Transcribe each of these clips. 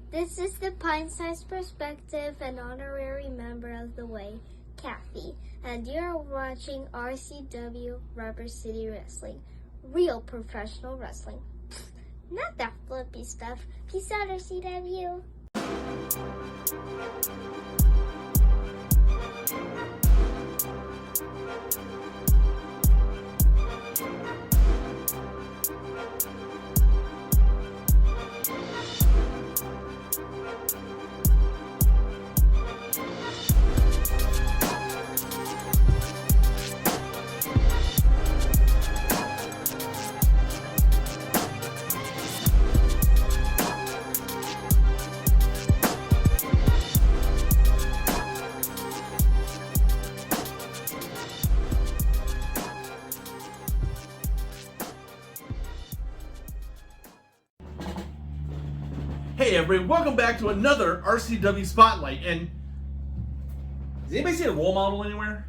This is the Pine-Sized Perspective and honorary member of the Way, Kathy, and you're watching RCW Rubber City Wrestling, real professional wrestling. Not that flippy stuff. Peace out, RCW. Hey everybody, welcome back to another RCW Spotlight. And does anybody see a role model anywhere?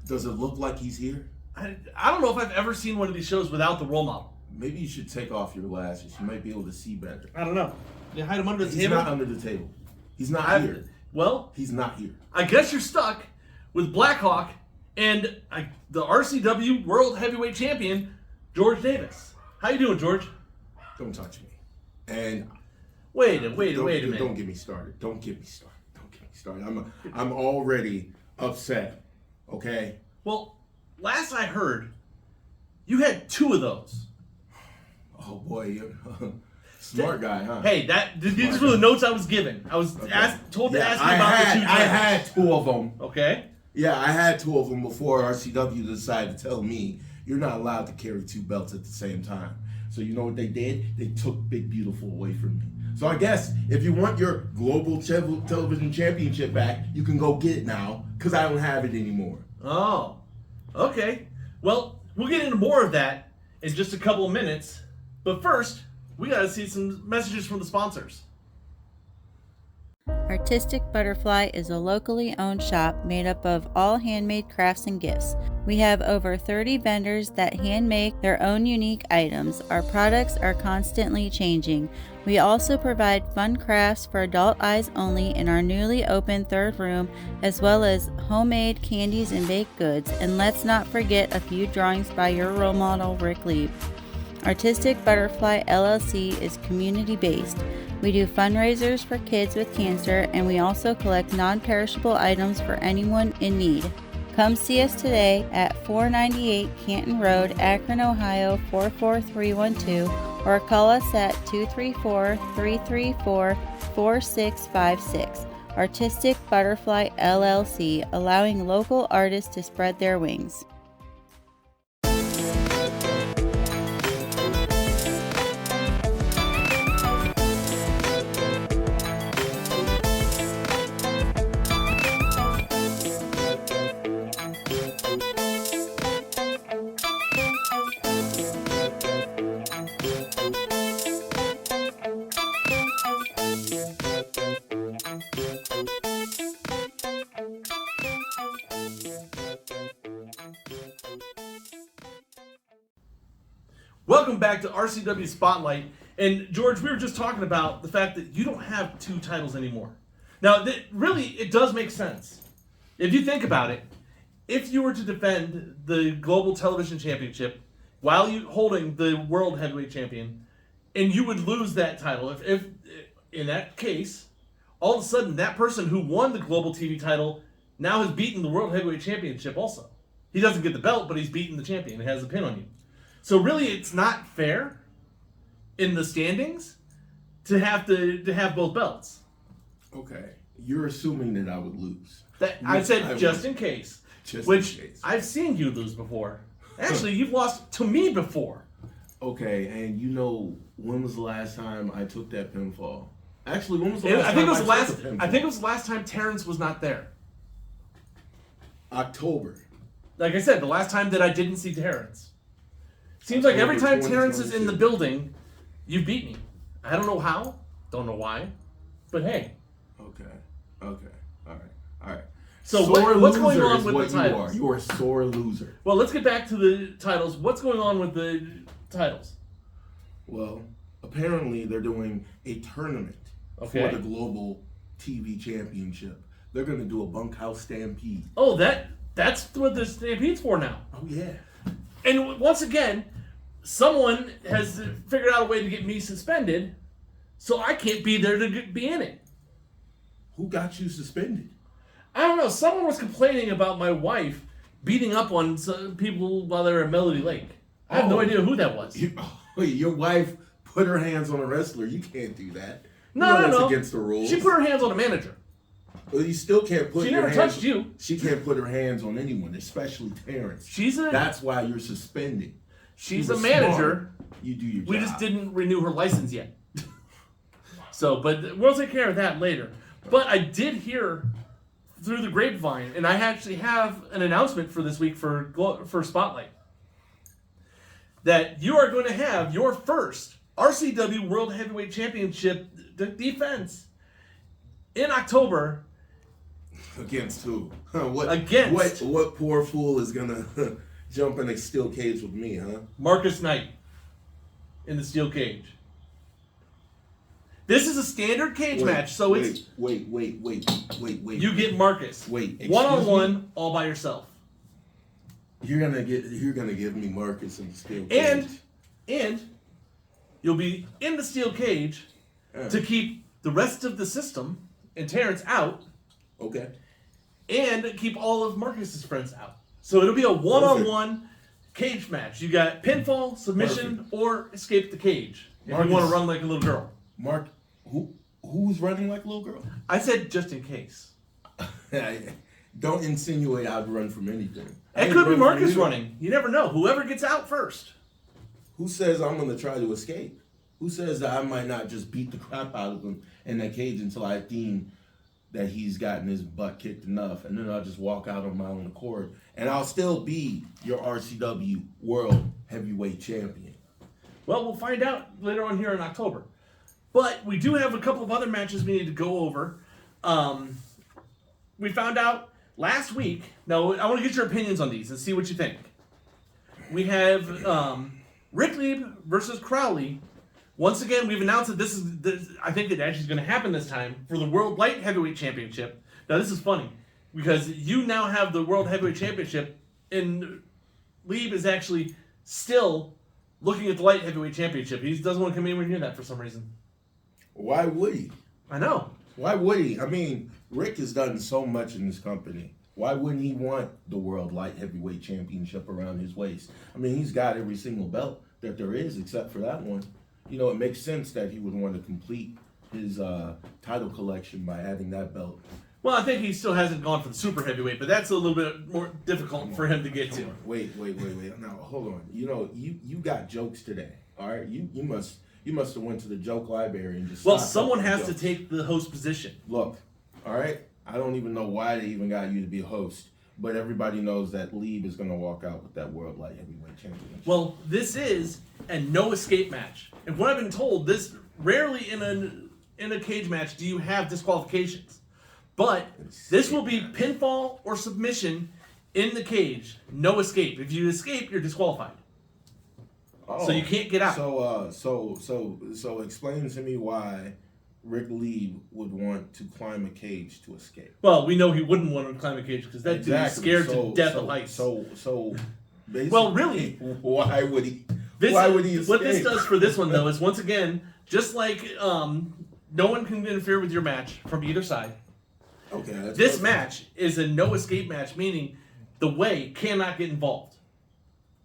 Does it look like he's here? I don't know if I've ever seen one of these shows without the role model. Maybe you should take off your glasses. You might be able to see better. I don't know. You hide him under the He's table? not under the table. He's not here. Well, He's not here. I guess you're stuck with Blackhawk and the RCW World Heavyweight Champion, George Davis. How you doing, George? Don't touch me. And Wait a minute. Don't get me started. Don't get me started. I'm already upset. Okay? Well, last I heard, you had two of those. Oh boy, you're smart guy, huh? Hey, these were the notes I was given. I was told to ask you about the two I titles. had two of them. Okay. Yeah, I had two of them before RCW decided to tell me you're not allowed to carry two belts at the same time. So you know what they did? They took Big Beautiful away from me. So I guess if you want your Global Television Championship back, you can go get it now, because I don't have it anymore. Oh, okay. Well, we'll get into more of that in just a couple of minutes. But first, we got to see some messages from the sponsors. Artistic Butterfly is a locally owned shop made up of all handmade crafts and gifts. We have over 30 vendors that hand make their own unique items. Our products are constantly changing. We also provide fun crafts for adult eyes only in our newly opened third room, as well as homemade candies and baked goods. And let's not forget a few drawings by your role model, Rick Lieb. Artistic Butterfly LLC is community-based. We do fundraisers for kids with cancer, and we also collect non-perishable items for anyone in need. Come see us today at 498 Canton Road, Akron, Ohio 44312, or call us at 234-334-4656. Artistic Butterfly LLC, allowing local artists to spread their wings. Welcome back to RCW Spotlight. And George, we were just talking about the fact that you don't have two titles anymore. Now, really, it does make sense. If you think about it, if you were to defend the Global Television Championship while you holding the World Heavyweight Champion, and you would lose that title, if in that case, all of a sudden that person who won the Global TV title now has beaten the World Heavyweight Championship also. He doesn't get the belt, but he's beaten the champion and has a pin on you. So really, it's not fair in the standings to have both belts. Okay, you're assuming that I would lose. I said just in case. Which in case. I've seen you lose before. Actually, you've lost to me before. Okay, and you know, when was the last time I took that pinfall? Actually, when was the last I think time it was took last. a pinfall? I think it was the last time Terrence was not there. October. Like I said, the last time that I didn't see Terrence. Seems like every time Terrence is in the building, you beat me. I don't know how, don't know why, but hey. Okay. All right. So what's going on with the titles? You are a sore loser. Well, let's get back to the titles. What's going on with the titles? Well, apparently they're doing a tournament Okay. for the Global TV Championship. They're going to do a bunkhouse stampede. Oh, that's what the Stampede's for now. Oh, yeah. And once again, someone has figured out a way to get me suspended, so I can't be there to be in it. Who got you suspended? I don't know. Someone was complaining about my wife beating up on some people while they were at Melody Lake. I have no idea who that was. Your wife put her hands on a wrestler. You can't do that. No. That's against the rules. She put her hands on a manager. Well, you still can't put She your never hands. touched you. She can't put her hands on anyone, especially Terrence. That's why you're suspended. She's You a were manager. smart. You do your job. We just didn't renew her license yet. So, but we'll take care of that later. But I did hear through the grapevine, and I actually have an announcement for this week for Spotlight, that you are going to have your first RCW World Heavyweight Championship defense in October. Against who? What poor fool is gonna jump in a steel cage with me, huh? Marcus Knight in the steel cage. This is a standard cage match, so it's wait. you get Marcus. Wait, one-on-one, all by yourself. You're gonna give me Marcus in the steel cage. And you'll be in the steel cage to keep the rest of the system and Terrence out. Okay. And keep all of Marcus's friends out. So it'll be a one-on-one cage match. You got pinfall, submission, or escape the cage. If you want to run like a little girl. Mark, who's running like a little girl? I said just in case. Don't insinuate I'd run from anything. It could be Marcus running. You never know. Whoever gets out first. Who says I'm going to try to escape? Who says that I might not just beat the crap out of him in that cage until I deem that he's gotten his butt kicked enough, and then I'll just walk out on my own accord, and I'll still be your RCW World Heavyweight Champion. Well, we'll find out later on here in October. But we do have a couple of other matches we need to go over. We found out last week. Now, I want to get your opinions on these and see what you think. We have Rick Lieb versus Crowley. Once again, we've announced that this I think it actually is going to happen this time for the World Light Heavyweight Championship. Now, this is funny because you now have the World Heavyweight Championship, and Lieb is actually still looking at the Light Heavyweight Championship. He doesn't want to come anywhere near that for some reason. Why would he? I know. Why would he? I mean, Rick has done so much in this company. Why wouldn't he want the World Light Heavyweight Championship around his waist? I mean, he's got every single belt that there is except for that one. You know, it makes sense that he would want to complete his title collection by adding that belt. Well, I think he still hasn't gone for the super heavyweight, but that's a little bit more difficult for him to get to. Wait. Now, hold on. You know, you got jokes today, all right? You must have went to the joke library and just. Well, someone has to take the host position. Look, all right? I don't even know why they even got you to be a host, but everybody knows that Lieb is going to walk out with that World Light Heavyweight Championship. Well, this is a no escape match. And what I've been told, this rarely in a cage match do you have disqualifications. But this will be pinfall or submission in the cage. No escape. If you escape, you're disqualified. So you can't get out. So explain to me why Rick Lieb would want to climb a cage to escape. Well, we know he wouldn't want to climb a cage because that dude is scared to death of heights. So basically, well, really, why would he? Why would he escape? What this does for this one, though, is once again, just like no one can interfere with your match from either side. Okay. This match is a no escape match, meaning the Way cannot get involved.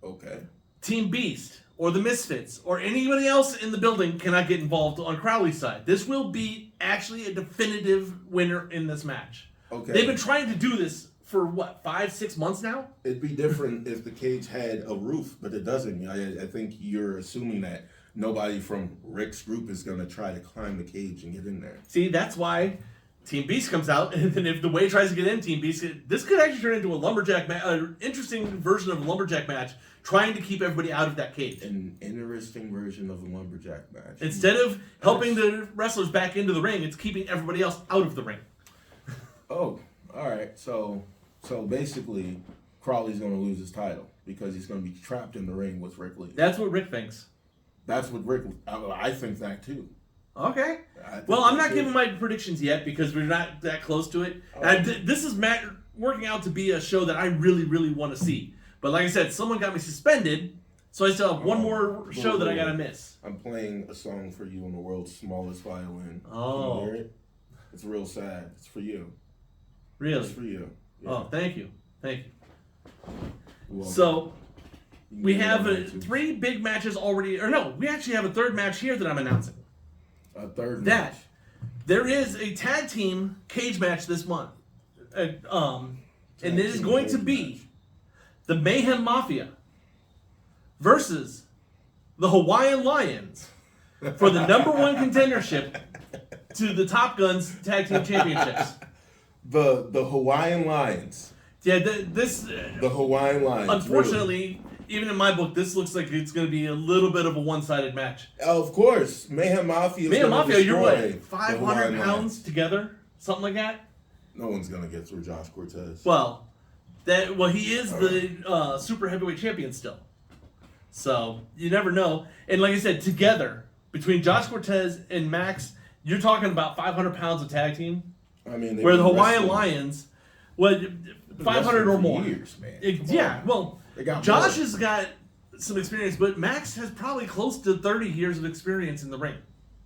Okay. Team Beast or the Misfits or anybody else in the building cannot get involved on Crowley's side. This will be actually a definitive winner in this match. Okay. They've been trying to do this for what, 5-6 months now? It'd be different if the cage had a roof, but it doesn't. I think you're assuming that nobody from Rick's group is going to try to climb the cage and get in there. See, that's why Team Beast comes out, and then if the Way tries to get in, Team Beast, this could actually turn into a lumberjack match, an interesting version of a lumberjack match, trying to keep everybody out of that cage. An interesting version of a lumberjack match. Instead of helping the wrestlers back into the ring, it's keeping everybody else out of the ring. Oh, all right. So basically, Crowley's going to lose his title because he's going to be trapped in the ring with Rick Lee. That's what Rick thinks. That's what Rick. I think that too. Okay. I think Well, I'm that not too. giving my predictions yet because we're not that close to it. And this is working out to be a show that I really, really want to see. But like I said, someone got me suspended, so I still have one more show that I gotta miss. I'm playing a song for you on the world's smallest violin. Oh. Can you hear it? It's real sad. It's for you. Really? It's for you. Yeah. Oh, thank you. Thank you. You're welcome. So You we can have do that too. 3 big matches already. Or no, we actually have a 3rd match here that I'm announcing. A third That match. there is a tag team cage match this month. And it is team going to cage be match. the Mayhem Mafia versus the Hawaiian Lions for the number 1 contendership to the Top Guns Tag Team Championships. The Hawaiian Lions. Yeah, this The Hawaiian Lions. unfortunately, even in my book, this looks like it's going to be a little bit of a one-sided match. Really. Of course, Mayhem Mafia. Is Mayhem gonna Mafia, you're destroy what, the 500 Hawaiian pounds Lions. together, something like that. No one's gonna get through Josh Cortez. Well, he is the super heavyweight champion still. So you never know. And like I said, together between Josh Cortez and Max, you're talking about 500 pounds of tag team. I mean, they've Where the been Hawaiian wrestling- Lions, well, been 500 or wrestling for more. years, man. Come Yeah, on. well, They got Josh more. has got some experience, but Max has probably close to 30 years of experience in the ring.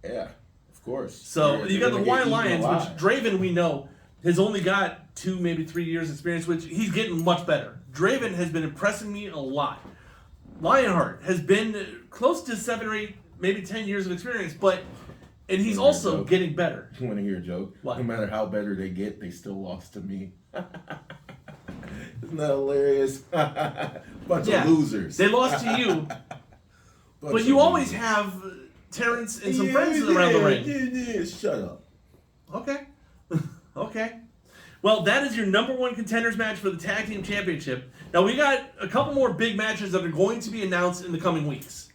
Yeah, of course. So They're you got the gonna get Hawaiian eaten Lions, which alive. Draven we know has only got 2, maybe 3 years experience, which he's getting much better. Draven has been impressing me a lot. Lionheart has been close to 7 or 8, maybe 10 years of experience, and he's also joke? getting better. You want to hear a joke? What? No matter how better they get, they still lost to me. Isn't that hilarious? Bunch Yeah. of losers. They lost to you, but you always have Terrence and some friends around the ring. Yeah, shut up. Okay. Okay. Well, that is your number 1 contenders match for the Tag Team Championship. Now, we got a couple more big matches that are going to be announced in the coming weeks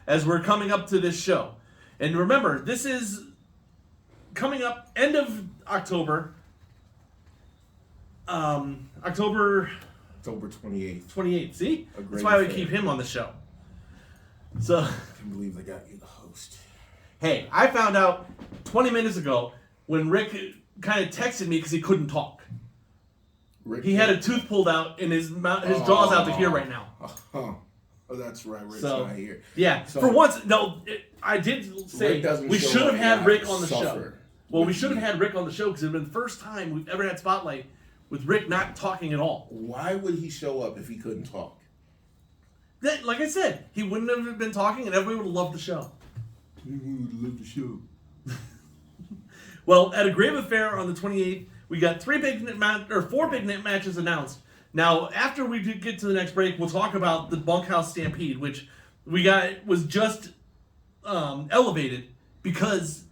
as we're coming up to this show. And remember, this is coming up end of October. October October 28th. 28th. See? A That's great why we affair. keep him on the show. So, I can't believe they got you the host. hey, I found out 20 minutes ago when Rick kind of texted me because he couldn't talk. Rick, He had a tooth pulled out and his jaw's out to here right now. Oh, that's right. Rick's So, not here. yeah, So- for once, no, I did say Rick doesn't we show should have up, had you Rick have to on the show. suffer. Well, we should have had Rick on the show because it would have been the first time we've ever had Spotlight with Rick not talking at all. Why would he show up if he couldn't talk? That, like I said, he wouldn't have been talking and everybody would have loved the show. He would love the show. Well, at a Grave Affair on the 28th, we got 4 big matches announced. Now, after we do get to the next break, we'll talk about the Bunkhouse Stampede, which was just elevated because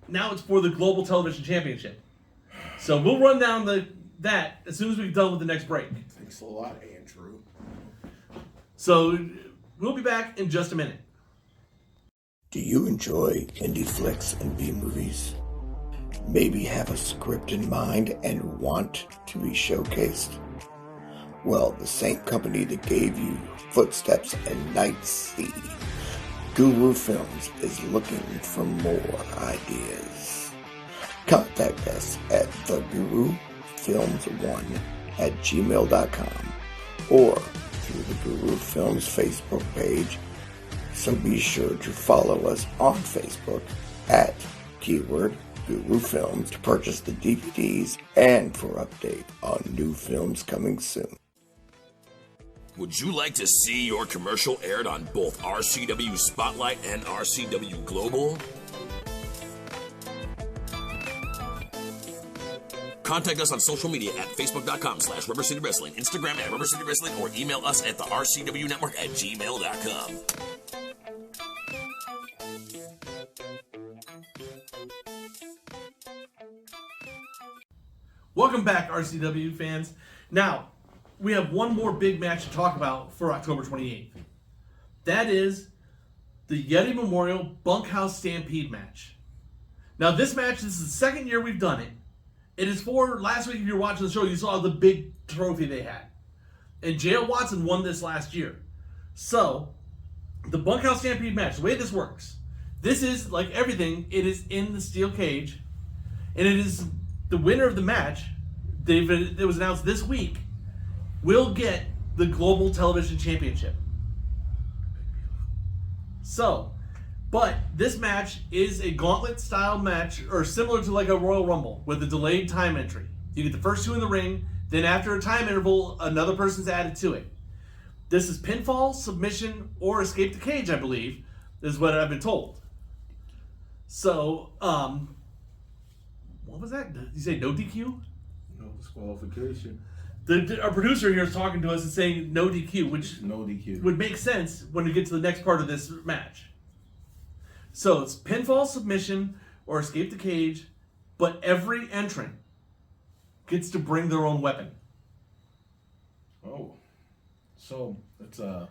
now it's for the Global Television Championship. So we'll run down that as soon as we're done with the next break. Thanks a lot, Andrew. So we'll be back in just a minute. Do you enjoy indie flicks and B-movies? Maybe have a script in mind and want to be showcased? Well, the same company that gave you Footsteps and Night Sea, Guru Films, is looking for more ideas. Contact us at thegurufilms1@gmail.com or through the Guru Films Facebook page. So be sure to follow us on Facebook at keyword Guru Films to purchase the DVDs and for update on new films coming soon. Would you like to see your commercial aired on both RCW Spotlight and RCW Global? Contact us on social media at facebook.com/Rubber City Wrestling, Instagram at Rubber City Wrestling, or email us at the RCW Network at gmail.com. Welcome back, RCW fans. Now, we have one more big match to talk about for October 28th. That is the Yeti Memorial Bunkhouse Stampede match. Now, this is the second year we've done it. It is for, last week if you were watching the show, you saw the big trophy they had. And J.L. Watson won this last year. So, the Bunkhouse Stampede match, the way this works, this is, like everything, it is in the steel cage, and it is the winner of the match, it was announced this week, will get the Global Television Championship. So, but this match is a gauntlet-style match, or similar to like a Royal Rumble, with a delayed time entry. You get the first two in the ring, then after a time interval, another person's added to it. This is pinfall, submission, or escape the cage, I believe, is what I've been told. So, what was that? Did you say no DQ? No disqualification. Our producer here is talking to us and saying no DQ, which No DQ. would make sense when we get to the next part of this match. So it's pinfall, submission, or escape the cage, but every entrant gets to bring their own weapon. Oh. So it's a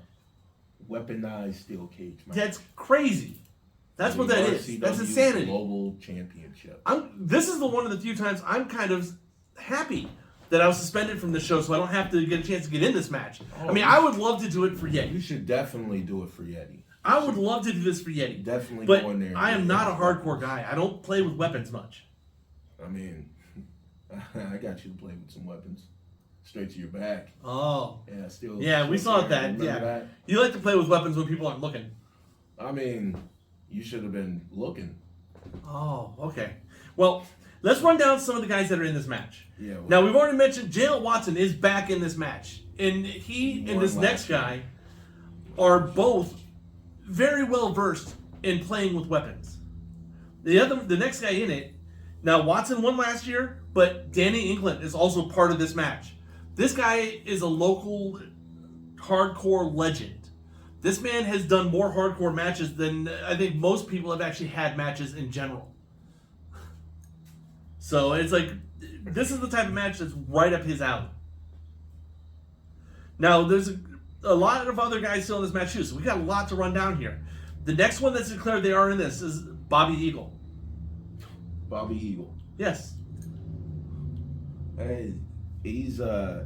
weaponized steel cage match. That's crazy. That's what that is. RCW That's insanity. Global Championship. This is the one of the few times I'm kind of happy that I was suspended from the show, so I don't have to get a chance to get in this match. I mean, I would love to do it for Yeti. You should definitely do it for Yeti. I would love to do this for Yeti. Definitely but go in there. I am not a hardcore guy. I don't play with weapons much. I mean, I got you to play with some weapons. Straight to your back. Oh. Yeah, still. Yeah, we saw that. Remember Yeah. that? You like to play with weapons when people aren't looking. I mean, you should have been looking. Oh, okay. Well, let's run down some of the guys that are in this match. Yeah. Well, Now, we've already mentioned Jalen Watson is back in this match. And he and this next guy are both very well versed in playing with weapons. The next guy in it, now Watson won last year, but Danny England is also part of this match. This guy is a local hardcore legend. This man has done more hardcore matches than I think most people have actually had matches in general. So it's like, this is the type of match that's right up his alley. Now, there's a lot of other guys still in this match too, so we got a lot to run down here. The next one that's declared they are in this is Bobby Eagle. Bobby Eagle. Yes. Hey, he's got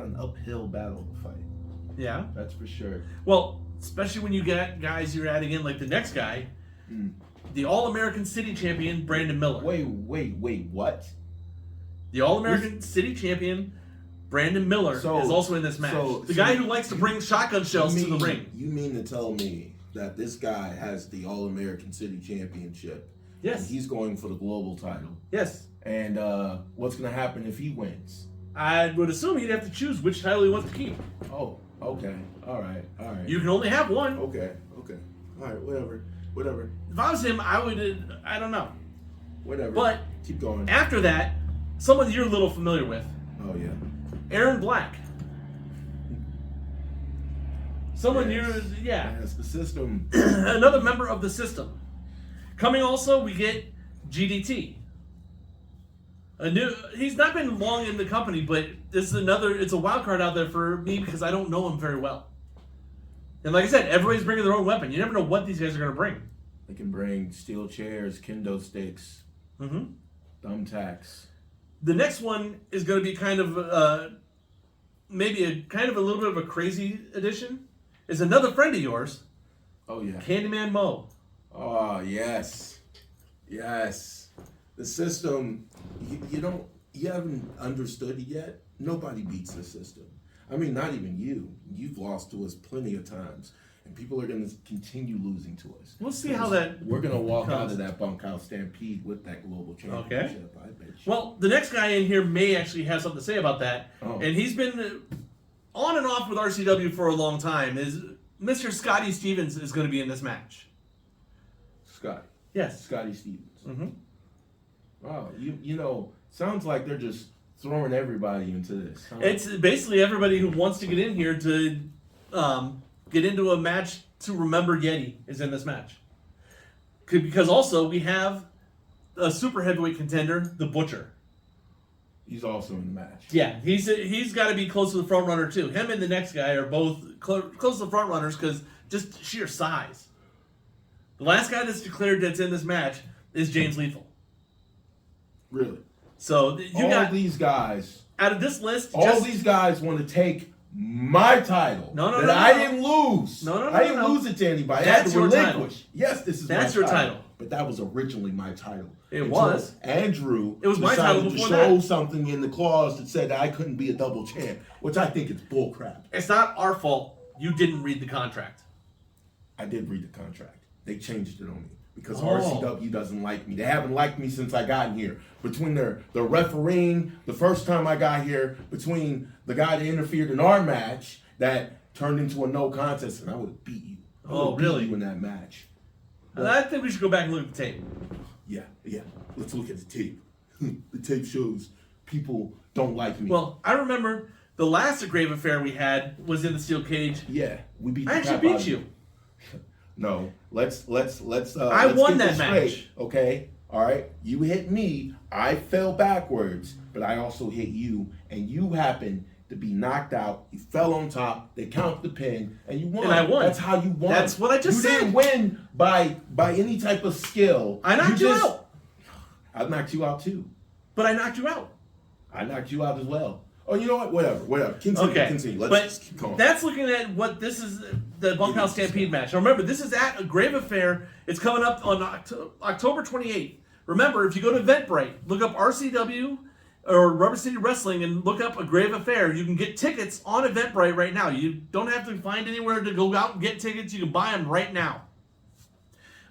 an uphill battle to fight. Yeah. That's for sure. Well, especially when you get guys you're adding in, like the next guy, the All-American City Champion, Brandon Miller. Wait, what? The All-American City Champion, Brandon Miller, is also in this match. The guy who likes to bring shotgun shells to the ring. You mean to tell me that this guy has the All-American City Championship? Yes. And he's going for the global title. Yes. And what's going to happen if he wins? I would assume he'd have to choose which title he wants to keep. Oh, okay. All right. You can only have one. Okay. All right, whatever. If I was him, I would, I don't know. Whatever. But keep going. After that, someone you're a little familiar with. Oh, yeah. Aaron Black. Someone Yes, the system. Another member of the system. Coming also, we get GDT. He's not been long in the company, but it's a wild card out there for me because I don't know him very well. And like I said, everybody's bringing their own weapon. You never know what these guys are going to bring. They can bring steel chairs, kendo sticks, thumbtacks. The next one is going to be kind of maybe a little bit of a crazy addition. Is another friend of yours. Oh yeah. Candyman Mo. Oh yes. The system. You haven't understood it yet. Nobody beats the system. I mean, not even you. You've lost to us plenty of times. And people are going to continue losing to us. We'll see how that We're going to walk out of that bunkhouse stampede with that global championship. I bet you. Well, the next guy in here may actually have something to say about that. Oh. And he's been on and off with RCW for a long time. Is Mr. Scotty Stevens is going to be in this match. Scotty. Yes. Scotty Stevens. Mm-hmm. Wow. You know, sounds like they're just throwing everybody into this. Huh? It's basically everybody who wants to get in here to get into a match to remember Yeti is in this match. Because also we have a super heavyweight contender, the Butcher. He's also in the match. Yeah, he's got to be close to the front runner too. Him and the next guy are both close to the front runners because just sheer size. The last guy that's declared that's in this match is James Lethal. Really? So you got these guys. out of this list. These guys want to take my title. No, I didn't lose. I didn't lose it to anybody. That's I had to your relinquish. title. Yes, this is That's my your title. But that was originally my title. It Until was. Andrew It was my decided title to before show that. something in the clause that said that I couldn't be a double champ, which I think is bullcrap. It's not our fault. You didn't read the contract. I did read the contract. They changed it on me because Oh. RCW doesn't like me. They haven't liked me since I got here. Between the refereeing, the first time I got here, between the guy that interfered in our match that turned into a no contest, and I would have beat you. I Oh, would've beat really? you in that match. I think we should go back and look at the tape. Yeah. Let's look at the tape. The tape shows people don't like me. Well, I remember the last grave affair we had was in the steel cage. yeah, we beat. I the actually crap out beat of you. No, let's. I let's won get that this match. straight, okay, all right. You hit me. I fell backwards, but I also hit you, and you happened to be knocked out. You fell on top. They count the pin, and you won. And I won. That's how you won. That's what I just You said. didn't win by any type of skill. I knocked you just- out. I knocked you out too. But I knocked you out. I knocked you out as well. Oh, you know what? Whatever. Continue. Okay. Continue. Let's but just keep going. that's looking at what this is, the Bunkhouse Stampede match. Now remember, this is at a grave affair. It's coming up on October 28th. Remember, if you go to Eventbrite, look up RCW or Rubber City Wrestling and look up a grave affair. You can get tickets on Eventbrite right now. You don't have to find anywhere to go out and get tickets. You can buy them right now.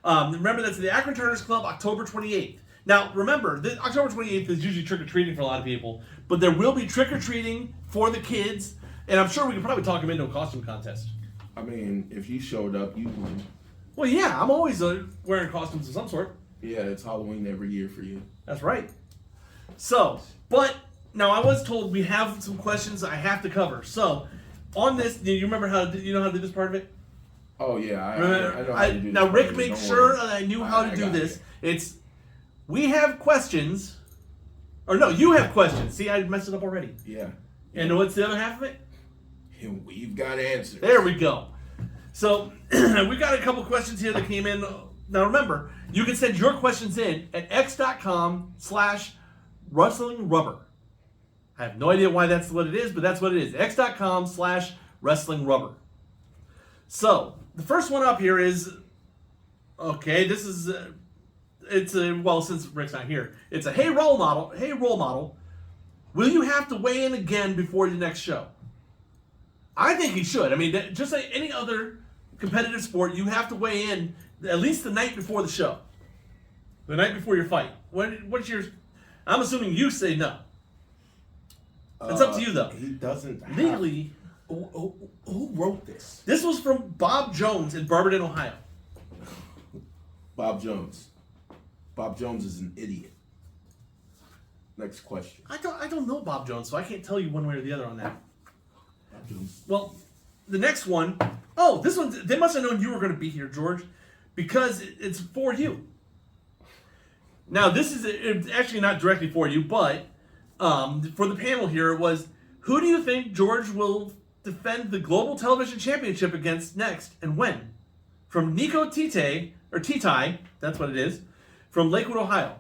Remember, that's the Akron Turners Club, October 28th. Now, remember, October 28th is usually trick-or-treating for a lot of people, but there will be trick-or-treating for the kids, and I'm sure we can probably talk them into a costume contest. I mean, if you showed up, you won. Well, yeah, I'm always wearing costumes of some sort. Yeah, it's Halloween every year for you. That's right. So, but, now I was told we have some questions I have to cover. So, on this, do you remember how to do this part of it? Oh yeah, I know how to do this. Now, Rick, Don't make worry. sure that I knew how to do got this. it. We have questions. Or no, you have questions. See, I messed it up already. Yeah. And what's the other half of it? And we've got answers. There we go. So, we got a couple questions here that came in. Now, remember, you can send your questions in at x.com/wrestlingrubber. I have no idea why that's what it is, but that's what it is. x.com/wrestlingrubber. So, the first one up here is, okay, this is, well, since Rick's not here, it's a hey role model, will you have to weigh in again before the next show? I think he should. I mean, just like any other competitive sport, you have to weigh in at least the night before the show. The night before your fight. What's your, I'm assuming you say no. It's up to you, though. He doesn't have... Legally, Who wrote this? this was from Bob Jones in Barberton, Ohio. Bob Jones. Bob Jones is an idiot. Next question. I don't know Bob Jones, so I can't tell you one way or the other on that. Bob Jones. Well, the next one, oh, this one, they must have known you were going to be here, George, because it's for you. Now, it's actually not directly for you, but for the panel here, it was, who do you think George will defend the Global Television Championship against next, and when? From Nico Titai, that's what it is, from Lakewood, Ohio.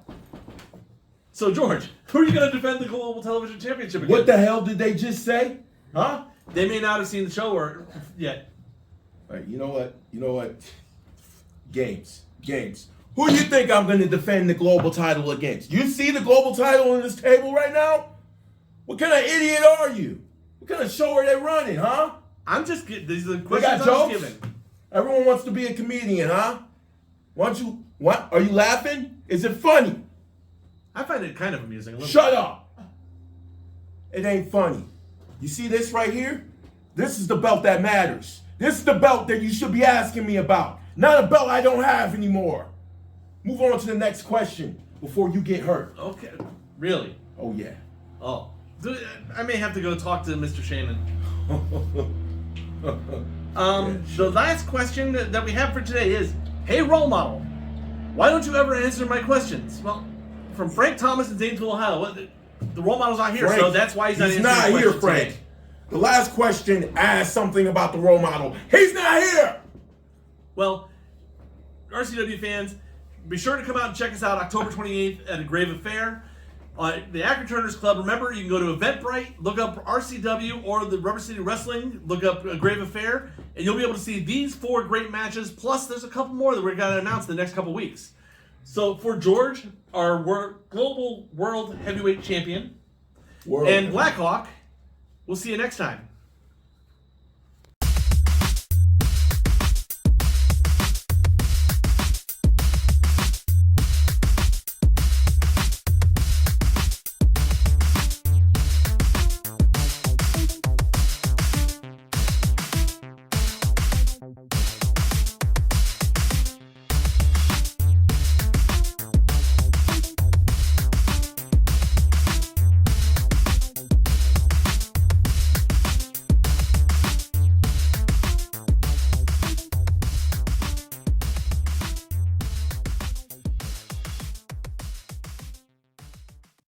So, George, who are you going to defend the Global Television Championship against? What the hell did they just say? Huh? They may not have seen the show yet. All right, you know what? Games. Who do you think I'm going to defend the global title against? You see the global title on this table right now? What kind of idiot are you? What kind of show are they running, huh? I'm just kidding. These are the They questions got I was jokes? given. Everyone wants to be a comedian, huh? What? Are you laughing? Is it funny? I find it kind of amusing. A little Shut up. It ain't funny. You see this right here? This is the belt that matters. This is the belt that you should be asking me about. Not a belt I don't have anymore. Move on to the next question before you get hurt. Okay. Really? Oh, yeah. Oh. I may have to go talk to Mr. Shannon. The last question that we have for today is, hey, role model, why don't you ever answer my questions? Well, from Frank Thomas in Zanesville, Ohio. The role model's not here, Frank, so that's why he's not answering not the here, question Frank. today. The last question asked something about the role model. He's not here. Well, RCW fans, be sure to come out and check us out October 28th at a Grave Affair. The Akron Turners Club. Remember, you can go to Eventbrite, look up RCW or the Rubber City Wrestling, look up Grave Affair, and you'll be able to see these 4 great matches. Plus, there's a couple more that we're going to announce in the next couple weeks. So for George, our global world heavyweight champion, and Blackhawk, we'll see you next time.